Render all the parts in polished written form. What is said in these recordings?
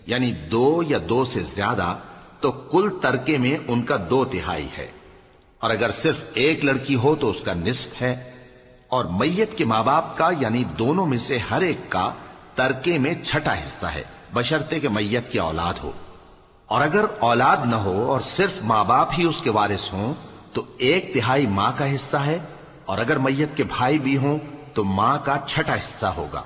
یعنی 2 یا 2 سے زیادہ، تو کل ترکے میں ان کا 2/3 ہے، اور اگر صرف ایک لڑکی ہو تو اس کا نصف ہے، اور میت کے ماں باپ کا یعنی دونوں میں سے ہر ایک کا ترکے میں 6واں حصہ ہے، بشرطے کہ میت کی اولاد ہو، اور اگر اولاد نہ ہو اور صرف ماں باپ ہی اس کے وارث ہوں تو 1/3 ماں کا حصہ ہے، اور اگر میت کے بھائی بھی ہوں تو ماں کا 6واں حصہ ہوگا۔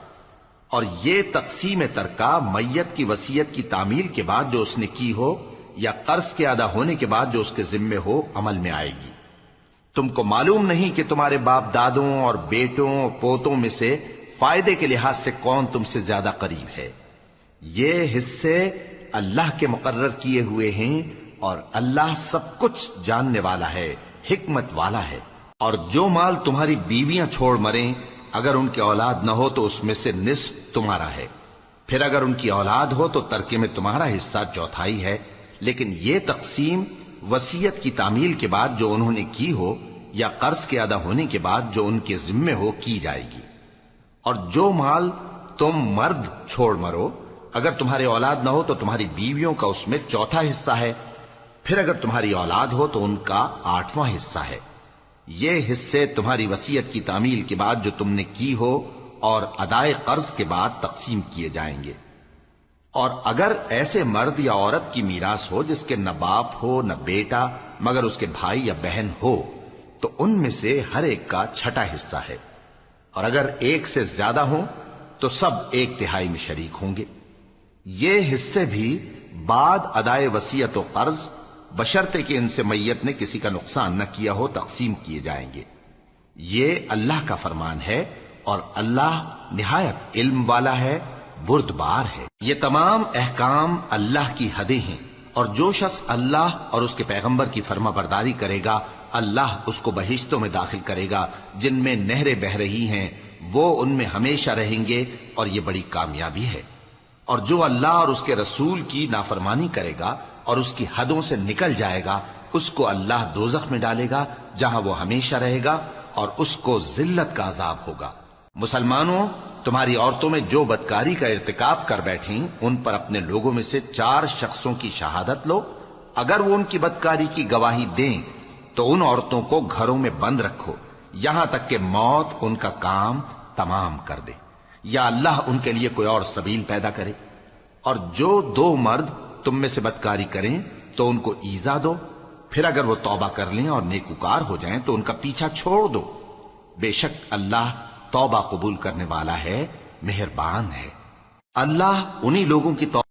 اور یہ تقسیم ترکہ میت کی وصیت کی تعمیل کے بعد جو اس نے کی ہو یا قرض کے ادا ہونے کے بعد جو اس کے ذمے ہو عمل میں آئے گی۔ تم کو معلوم نہیں کہ تمہارے باپ دادوں اور بیٹوں اور پوتوں میں سے فائدے کے لحاظ سے کون تم سے زیادہ قریب ہے؟ یہ حصے اللہ کے مقرر کیے ہوئے ہیں، اور اللہ سب کچھ جاننے والا ہے، حکمت والا ہے۔ اور جو مال تمہاری بیویاں چھوڑ مریں، اگر ان کی اولاد نہ ہو تو اس میں سے نصف تمہارا ہے، پھر اگر ان کی اولاد ہو تو ترکے میں تمہارا حصہ 1/4 ہے، لیکن یہ تقسیم وصیت کی تعمیل کے بعد جو انہوں نے کی ہو یا قرض کے ادا ہونے کے بعد جو ان کے ذمے ہو کی جائے گی۔ اور جو مال تم مرد چھوڑ مرو، اگر تمہاری اولاد نہ ہو تو تمہاری بیویوں کا اس میں 1/4 حصہ ہے، پھر اگر تمہاری اولاد ہو تو ان کا 8واں حصہ ہے۔ یہ حصے تمہاری وصیت کی تعمیل کے بعد جو تم نے کی ہو اور ادائے قرض کے بعد تقسیم کیے جائیں گے۔ اور اگر ایسے مرد یا عورت کی میراث ہو جس کے نہ باپ ہو نہ بیٹا مگر اس کے بھائی یا بہن ہو، تو ان میں سے ہر ایک کا 6واں حصہ ہے، اور اگر ایک سے زیادہ ہوں تو سب 1/3 میں شریک ہوں گے۔ یہ حصے بھی بعد ادائے وصیت و قرض بشرطے کہ ان سے میت نے کسی کا نقصان نہ کیا ہو تقسیم کیے جائیں گے۔ یہ اللہ کا فرمان ہے، اور اللہ نہایت علم والا ہے، بردبار ہے۔ یہ تمام احکام اللہ کی حدیں ہیں، اور جو شخص اللہ اور اس کے پیغمبر کی فرما برداری کرے گا اللہ اس کو بہشتوں میں داخل کرے گا جن میں نہریں بہ رہی ہیں، وہ ان میں ہمیشہ رہیں گے، اور یہ بڑی کامیابی ہے۔ اور جو اللہ اور اس کے رسول کی نافرمانی کرے گا اور اس کی حدوں سے نکل جائے گا، اس کو اللہ دوزخ میں ڈالے گا جہاں وہ ہمیشہ رہے گا، اور اس کو ذلت کا عذاب ہوگا۔ مسلمانوں، تمہاری عورتوں میں جو بدکاری کا ارتکاب کر بیٹھیں ان پر اپنے لوگوں میں سے 4 شخصوں کی شہادت لو۔ اگر وہ ان کی بدکاری کی گواہی دیں تو ان عورتوں کو گھروں میں بند رکھو یہاں تک کہ موت ان کا کام تمام کر دے، یا اللہ ان کے لیے کوئی اور سبیل پیدا کرے۔ اور جو 2 مرد تم میں سے بدکاری کریں تو ان کو ایذا دو، پھر اگر وہ توبہ کر لیں اور نیکوکار ہو جائیں تو ان کا پیچھا چھوڑ دو۔ بے شک اللہ توبہ قبول کرنے والا ہے، مہربان ہے۔ اللہ انہی لوگوں کی توبہ